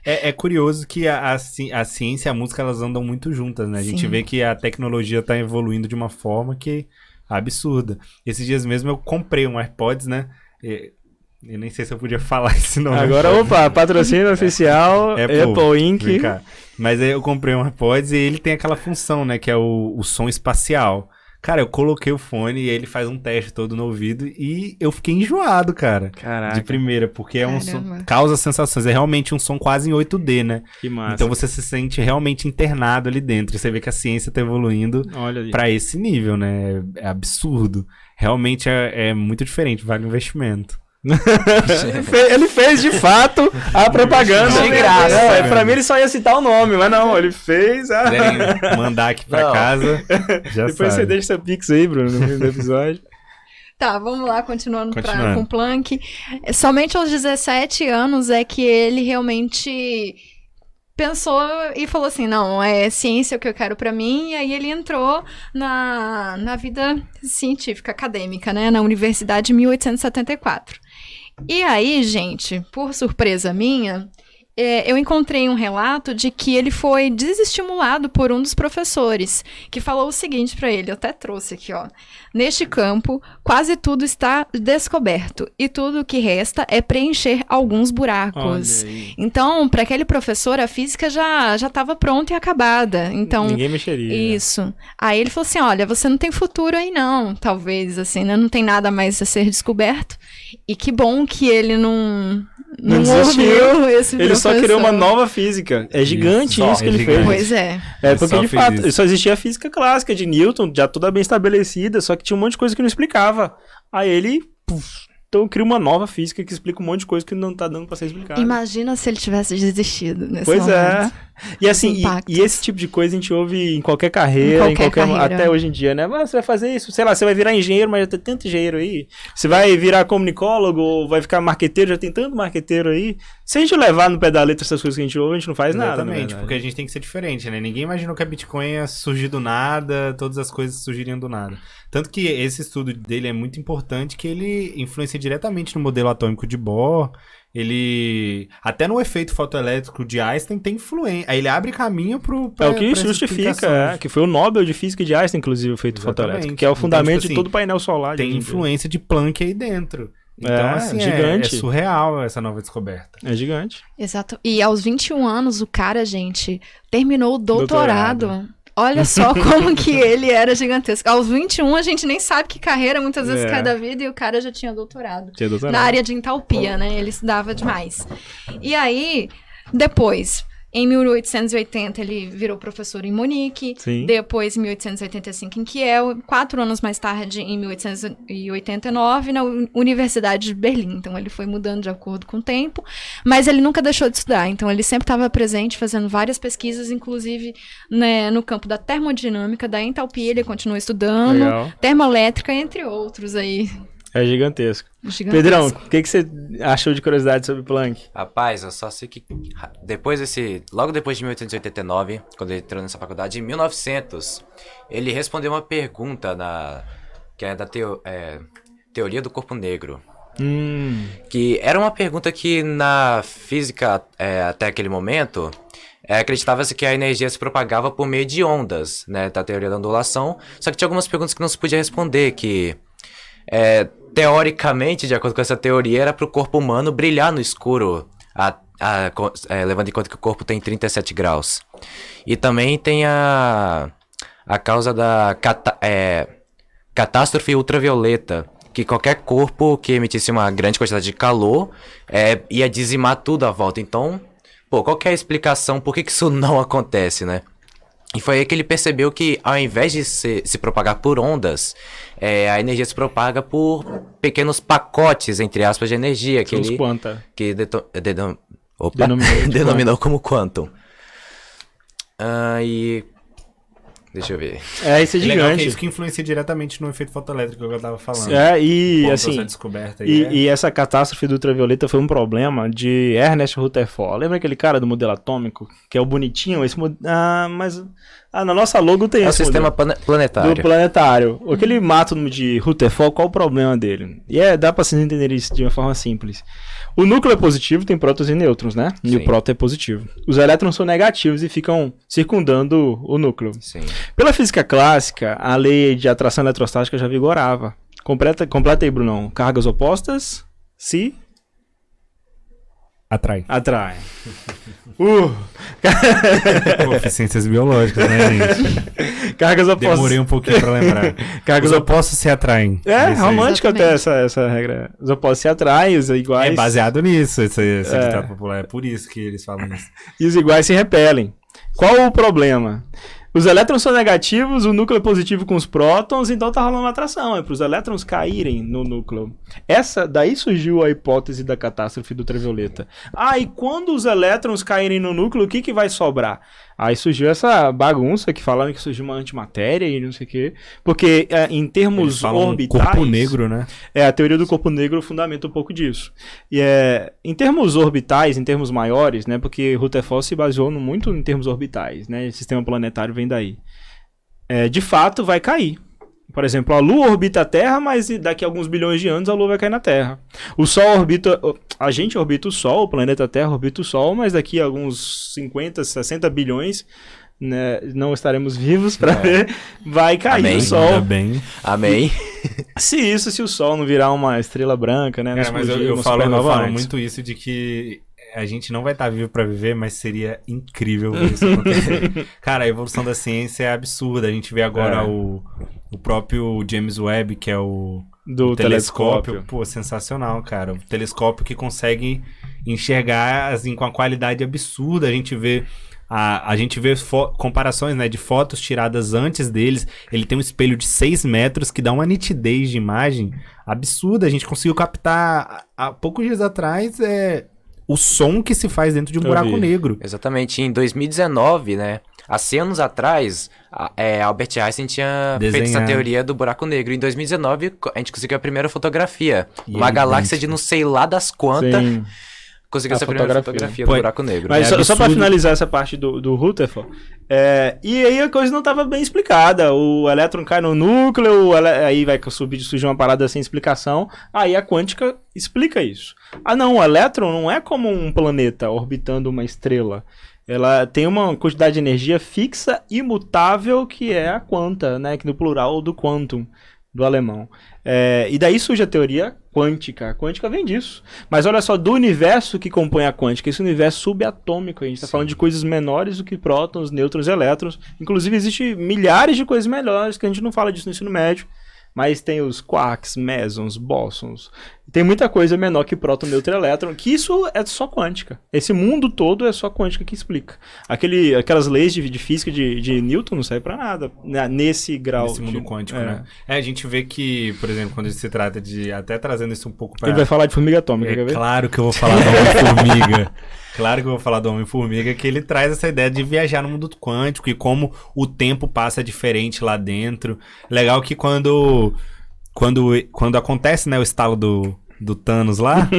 É curioso que a ciência e a música elas andam muito juntas, né? A gente Sim. vê que a tecnologia tá evoluindo de uma forma que é absurda. Esses dias mesmo eu comprei um AirPods, né? Eu nem sei se eu podia falar esse nome. Agora, opa, patrocínio oficial, Apple Inc. Vem cá. Mas aí eu comprei um AirPods e ele tem aquela função, né? Que é o som espacial. Cara, eu coloquei o fone e ele faz um teste todo no ouvido e eu fiquei enjoado, cara. Caraca, De primeira, porque é um som... Caramba. Causa sensações. É realmente um som quase em 8D, né? que massa. Então você se sente realmente internado ali dentro. E você vê que a ciência tá evoluindo Olha aí. pra esse nível, né? É absurdo. Realmente é muito diferente, vale o investimento. Ele fez de fato a propaganda. De graça. Pra mim ele só ia citar o nome, mas não, ele fez. Se quiserem mandar aqui pra Não. casa, já Depois você sabe. deixa seu pix aí, Bruno, no meio do episódio. Tá, vamos lá, continuando Continuando. com Planck. Somente aos 17 anos é que ele realmente pensou e falou assim, não, é ciência o que eu quero pra mim, e aí ele entrou na vida científica, acadêmica, né, na universidade em 1874. E aí, gente, por surpresa minha, eu encontrei um relato de que ele foi desestimulado por um dos professores, que falou o seguinte pra ele, eu até trouxe aqui, ó. Neste campo, quase tudo está descoberto, e tudo o que resta é preencher alguns buracos. Olha aí. Então, para aquele professor, a física já estava pronta e acabada. Então, Ninguém mexeria. isso. Aí ele falou assim, olha, você não tem futuro aí não, talvez, assim, né? Não tem nada mais a ser descoberto. E que bom que ele não desistiu. ouviu esse Ele só professor. criou uma nova física. É gigante Isso, isso que é ele gigante. fez. Pois é. É, Ele porque só de fez fato, isso. só existia a física clássica de Newton, já toda bem estabelecida, só que tinha um monte de coisa que não explicava. Aí ele, então cria uma nova física que explica um monte de coisa que não tá dando pra ser explicada. Imagina se ele tivesse desistido nesse Pois momento. é. E assim, impactos. e esse tipo de coisa a gente ouve em qualquer carreira, Em qualquer carreira. até hoje em dia, né? Mas você vai fazer isso, sei lá, você vai virar engenheiro, mas já tem tanto engenheiro aí. Você vai virar comunicólogo, ou vai ficar marqueteiro, já tem tanto marqueteiro aí. Se a gente levar no pé da letra essas coisas que a gente ouve, a gente não faz nada. na Exatamente, verdade. porque a gente tem que ser diferente, né? Ninguém imaginou que a Bitcoin ia surgir do nada, todas as coisas surgiriam do nada. Tanto que esse estudo dele é muito importante, que ele influencia diretamente no modelo atômico de Bohr. Ele... Até no efeito fotoelétrico de Einstein tem influência. Aí ele abre caminho É o que justifica, que foi o Nobel de Física de Einstein, inclusive, o efeito Exatamente. fotoelétrico, que é o Então, fundamento tipo assim, de todo o painel solar. de Tem hoje em dia. influência de Planck aí dentro. Então, É, assim, gigante. é surreal essa nova descoberta. É gigante. Exato. E aos 21 anos, o cara, gente, terminou o doutorado. Olha só como que ele era gigantesco. Aos 21, a gente nem sabe que carreira muitas vezes É. cai da vida, e o cara já tinha doutorado. Tinha doutorado. Na área de entalpia, né? Ele estudava demais. E aí, depois, em 1880, ele virou professor em Munique. Sim. Depois, em 1885, em Kiel. 4 anos mais tarde, em 1889, na Universidade de Berlim. Então, ele foi mudando de acordo com o tempo. Mas ele nunca deixou de estudar. Então, ele sempre estava presente, fazendo várias pesquisas, inclusive, né, no campo da termodinâmica, da entalpia. Ele continuou estudando. Legal. Termoelétrica, entre outros aí. É gigantesco. Gigantesco. Pedrão, o que você achou de curiosidade sobre Planck? Rapaz, eu só sei que logo depois de 1889, quando ele entrou nessa faculdade, em 1900, ele respondeu uma pergunta que é da teoria do corpo negro. Que era uma pergunta que na física, até aquele momento, acreditava-se que a energia se propagava por meio de ondas, né, da teoria da ondulação, só que tinha algumas perguntas que não se podia responder, que teoricamente, de acordo com essa teoria, era para o corpo humano brilhar no escuro, levando em conta que o corpo tem 37 graus. E também tem a causa da catástrofe ultravioleta, que qualquer corpo que emitisse uma grande quantidade de calor ia dizimar tudo à volta. Então, qual que é a explicação por que isso não acontece, né? E foi aí que ele percebeu que, ao invés de se propagar por ondas, a energia se propaga por pequenos pacotes, entre aspas, de energia. Que ele denominou como quantum. Deixa eu ver. Isso é legal que é gigante. isso que influencia diretamente no efeito fotoelétrico que eu tava falando. E Ponto assim, essa descoberta aí, e essa catástrofe do ultravioleta foi um problema de Ernest Rutherford. Lembra aquele cara do modelo atômico, que é o bonitinho? Na nossa logo tem o esse sistema planetário. do planetário. Aquele átomo de Rutherford, qual o problema dele? Dá pra vocês entenderem isso de uma forma simples. O núcleo é positivo, tem prótons e nêutrons, né? E o próton é positivo. Os elétrons são negativos e ficam circundando o núcleo. Sim. Pela física clássica, a lei de atração eletrostática já vigorava. Completa aí, Brunão. Cargas opostas se Atrai. Eficiências biológicas, né, gente? Cargas opostas. Demorei um pouquinho pra lembrar. Cargas Os opostos se atraem. Romântico até essa regra. Os opostos se atraem, os iguais... É baseado nisso, esse ditado popular. É por isso que eles falam isso. E os iguais se repelem. Qual o problema? Os elétrons são negativos, o núcleo é positivo com os prótons, então tá rolando uma atração, é para os elétrons caírem no núcleo. Daí surgiu a hipótese da catástrofe do ultravioleta. E quando os elétrons caírem no núcleo, o que vai sobrar? Aí surgiu essa bagunça que falaram que surgiu uma antimatéria e não sei o quê, porque em termos orbitais... corpo negro, né? A teoria do corpo negro fundamenta um pouco disso. E em termos orbitais, em termos maiores, né, porque Rutherford se baseou muito em termos orbitais, né, o sistema planetário vem daí. De fato, vai cair. Por exemplo, a Lua orbita a Terra, mas daqui a alguns bilhões de anos a Lua vai cair na Terra. O Sol orbita... A gente orbita o Sol, o planeta Terra orbita o Sol, mas daqui a alguns 50, 60 bilhões, né, não estaremos vivos para ver, vai cair. Amém. O Sol. Ainda bem. Amém. Se o Sol não virar uma estrela branca, né? Mas eu falo muito isso de que a gente não vai estar vivo pra viver, mas seria incrível ver isso acontecer. Cara, a evolução da ciência é absurda. A gente vê agora o próprio James Webb, que é o telescópio. Pô, sensacional, cara. O telescópio que consegue enxergar assim, com a qualidade absurda. A gente vê comparações, né, de fotos tiradas antes deles. Ele tem um espelho de 6 metros que dá uma nitidez de imagem absurda. A gente conseguiu captar há poucos dias atrás o som que se faz dentro de um buraco negro. Exatamente. Em 2019, né, há 100 anos atrás, Albert Einstein tinha feito essa teoria do buraco negro. Em 2019, a gente conseguiu a primeira fotografia. Uma galáxia de não sei lá das quantas. Sim. Conseguiu essa primeira fotografia do buraco negro. Mas só pra finalizar essa parte do Rutherford, e aí a coisa não estava bem explicada. O elétron cai no núcleo, aí vai surgir uma parada sem explicação, aí a quântica explica isso. Não, o elétron não é como um planeta orbitando uma estrela. Ela tem uma quantidade de energia fixa, imutável, que é a quanta, né, que no plural do quantum, do alemão. E daí surge a teoria quântica. A quântica vem disso. Mas olha só, do universo que compõe a quântica, esse universo subatômico, a gente está falando de coisas menores do que prótons, nêutrons e elétrons. Inclusive, existem milhares de coisas melhores que a gente não fala disso no ensino médio. Mas tem os quarks, mesons, bósons. Tem muita coisa menor que próton, nêutron e elétron, que isso é só quântica. Esse mundo todo é só quântica que explica. Aquelas leis de física de Newton não servem pra nada, nesse grau. Nesse mundo quântico, né? A gente vê que, por exemplo, quando se trata de... Até trazendo isso um pouco pra... Ele vai falar de formiga atômica, quer ver? Claro que eu vou falar do Homem-Formiga. Claro que eu vou falar do Homem-Formiga, que ele traz essa ideia de viajar no mundo quântico e como o tempo passa diferente lá dentro. Legal que quando quando acontece, né, o estalo do Thanos lá,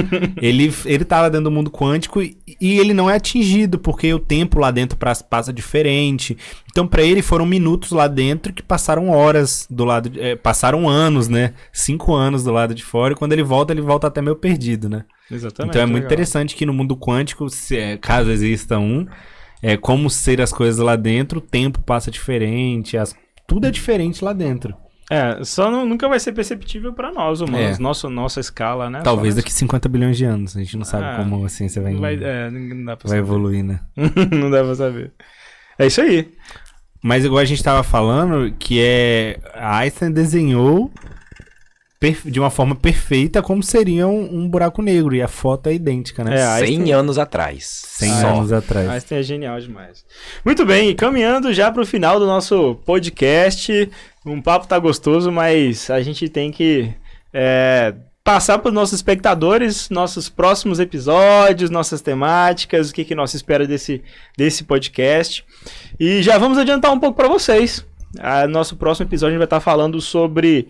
ele tá lá dentro do mundo quântico e ele não é atingido, porque o tempo lá dentro passa diferente. Então, pra ele, foram minutos lá dentro que passaram horas do lado... passaram anos, né? 5 anos do lado de fora, e quando ele volta até meio perdido, né? Exatamente. Então, é muito interessante que no mundo quântico, caso exista como ser as coisas lá dentro, o tempo passa diferente, tudo é diferente lá dentro. Só nunca vai ser perceptível pra nós, humanos. Nossa escala, né? Talvez daqui 50 bilhões de anos. A gente não sabe como a ciência vai não dá pra saber. evoluir, né? Não dá pra saber. É isso aí. Mas igual a gente tava falando, que a Einstein desenhou de uma forma perfeita como seria um buraco negro. E a foto é idêntica, né? 100 anos atrás. 100 anos atrás. Einstein é genial demais. Muito bem, caminhando já pro final do nosso podcast. Um papo tá gostoso, mas a gente tem que passar para os nossos espectadores nossos próximos episódios, nossas temáticas, o que nossa espera desse podcast. E já vamos adiantar um pouco para vocês. Nosso próximo episódio a gente vai estar falando sobre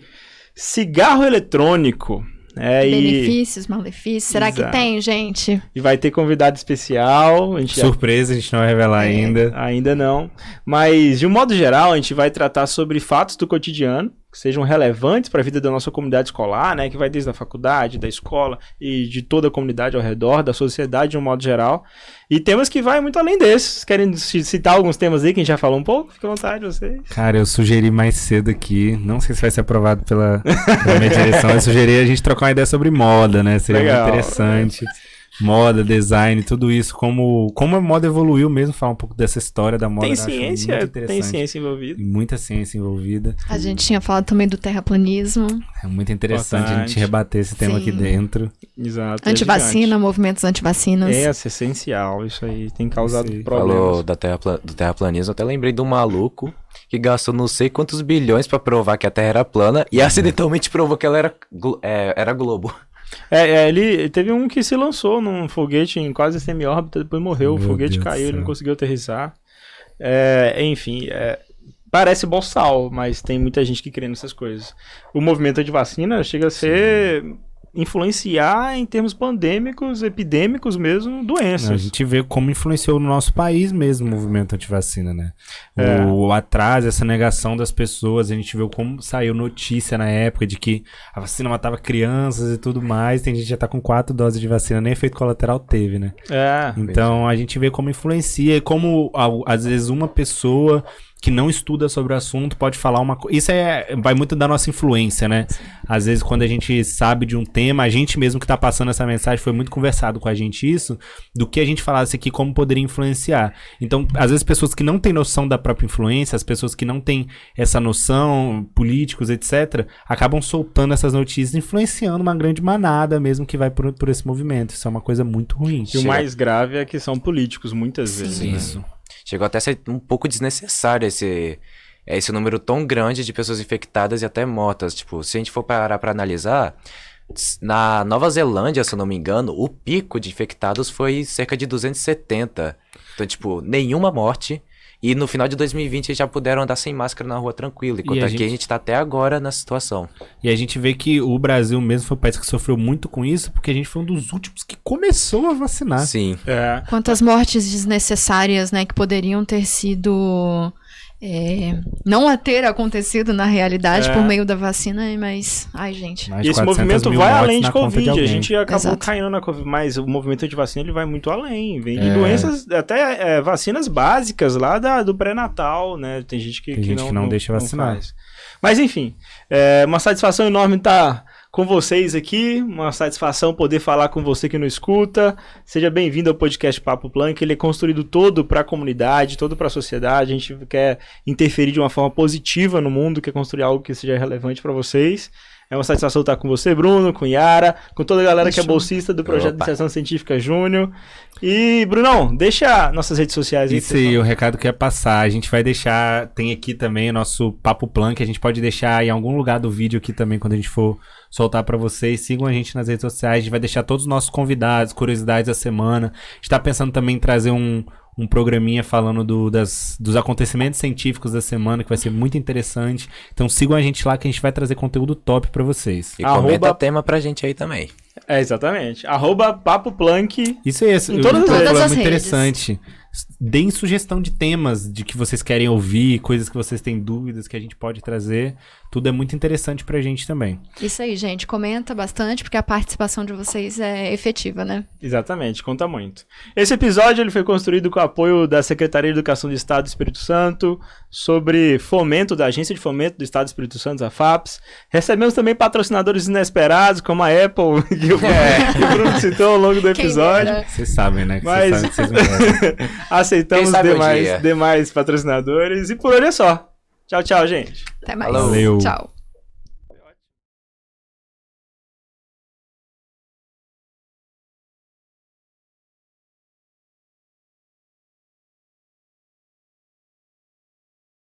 cigarro eletrônico. Benefícios, malefícios. Será Exato. que tem, gente? E vai ter convidado especial. Surpresa, a gente não vai revelar ainda. Ainda não. Mas, de um modo geral, a gente vai tratar sobre fatos do cotidiano que sejam relevantes para a vida da nossa comunidade escolar, né? Que vai desde a faculdade, da escola e de toda a comunidade ao redor, da sociedade de um modo geral. E temas que vai muito além desses. Querem citar alguns temas aí que a gente já falou um pouco? Fique à vontade, vocês. Cara, eu sugeri mais cedo aqui, não sei se vai ser aprovado pela minha direção, eu sugeri a gente trocar uma ideia sobre moda, né? Seria Legal. muito interessante. Moda, design, tudo isso, como a moda evoluiu mesmo, falar um pouco dessa história da moda. Tem ciência envolvida. Muita ciência envolvida. A gente tinha falado também do terraplanismo. É muito interessante a gente Importante. rebater esse tema Sim. aqui dentro. Exato. Antivacina, movimentos antivacinas. É essencial, isso aí tem causado Sim. problemas. Falou do terraplanismo, até lembrei de um maluco que gastou não sei quantos bilhões pra provar que a Terra era plana e acidentalmente provou que ela era globo. Ele teve um que se lançou num foguete em quase semi-órbita, depois morreu, o Meu foguete Deus caiu, do ele não céu. conseguiu aterrissar. Enfim, parece boçal, mas tem muita gente que crê nessas coisas. O movimento antivacina chega a ser... influenciar em termos pandêmicos, epidêmicos mesmo, doenças. A gente vê como influenciou no nosso país mesmo o movimento antivacina, né? O atraso, essa negação das pessoas, a gente viu como saiu notícia na época de que a vacina matava crianças e tudo mais, tem gente que já tá com 4 doses de vacina, nem efeito colateral teve, né? Então a gente vê como influencia e como às vezes uma pessoa que não estuda sobre o assunto pode falar uma coisa. Isso vai muito da nossa influência, né? Às vezes, quando a gente sabe de um tema, a gente mesmo que tá passando essa mensagem, foi muito conversado com a gente isso, do que a gente falasse aqui, como poderia influenciar. Então, às vezes, pessoas que não têm noção da própria influência, as pessoas que não têm essa noção, políticos, etc., acabam soltando essas notícias, influenciando uma grande manada mesmo que vai por esse movimento. Isso é uma coisa muito ruim. E o mais grave é que são políticos, muitas vezes. Sim. Isso. Chegou até a ser um pouco desnecessário esse número tão grande de pessoas infectadas e até mortas. Tipo, se a gente for parar pra analisar, na Nova Zelândia, se eu não me engano, o pico de infectados foi cerca de 270. Então, tipo, nenhuma morte. E no final de 2020 eles já puderam andar sem máscara na rua tranquilo. Enquanto aqui a gente tá até agora nessa situação. E a gente vê que o Brasil mesmo foi um país que sofreu muito com isso, porque a gente foi um dos últimos que começou a vacinar. Sim. Quantas mortes desnecessárias, né, que poderiam ter sido... não a ter acontecido na realidade por meio da vacina, mas... Ai, gente. Mais E esse 400 movimento mil vai mortes além de na conta Covid. alguém. A gente acabou Exato. caindo na Covid, mas o movimento antivacina ele vai muito além. Vem de doenças, até vacinas básicas lá do pré-natal, né? Tem gente que não deixa vacinar. faz. Mas enfim, uma satisfação enorme estar com vocês aqui, uma satisfação poder falar com você que não escuta. Seja bem-vindo ao podcast Papo Planck. Ele é construído todo para a comunidade, todo para a sociedade. A gente quer interferir de uma forma positiva no mundo, quer construir algo que seja relevante para vocês. É uma satisfação estar com você, Bruno, com Yara, com toda a galera que é bolsista do projeto de Iniciação Científica Júnior. E, Brunão, deixa nossas redes sociais aí. Isso aí, o recado que é passar. A gente vai deixar, tem aqui também o nosso Papo Planck, a gente pode deixar em algum lugar do vídeo aqui também, quando a gente for soltar pra vocês. Sigam a gente nas redes sociais, a gente vai deixar todos os nossos convidados, curiosidades da semana. A gente tá pensando também em trazer um um programinha falando dos acontecimentos científicos da semana, que vai ser muito interessante. Então sigam a gente lá que a gente vai trazer conteúdo top pra vocês. E comenta tema pra gente aí também. Exatamente. @PapoPlunk. Isso aí, Em todas as é redes. muito interessante. Deem sugestão de temas de que vocês querem ouvir, coisas que vocês têm dúvidas que a gente pode trazer. Tudo é muito interessante pra gente também. Isso aí, gente. Comenta bastante, porque a participação de vocês é efetiva, né? Exatamente, conta muito. Esse episódio ele foi construído com o apoio da Secretaria de Educação do Estado do Espírito Santo, sobre fomento da Agência de Fomento do Estado do Espírito Santo, a FAPES. Recebemos também patrocinadores inesperados, como a Apple, que o Bruno citou ao longo do episódio. Vocês sabem, né? Que Mas- vocês sabem que vocês merecem. Aceitamos Quem sabe um dia. demais patrocinadores. E por hoje é só. Tchau, tchau, gente. Até mais. Falou. Valeu. Tchau.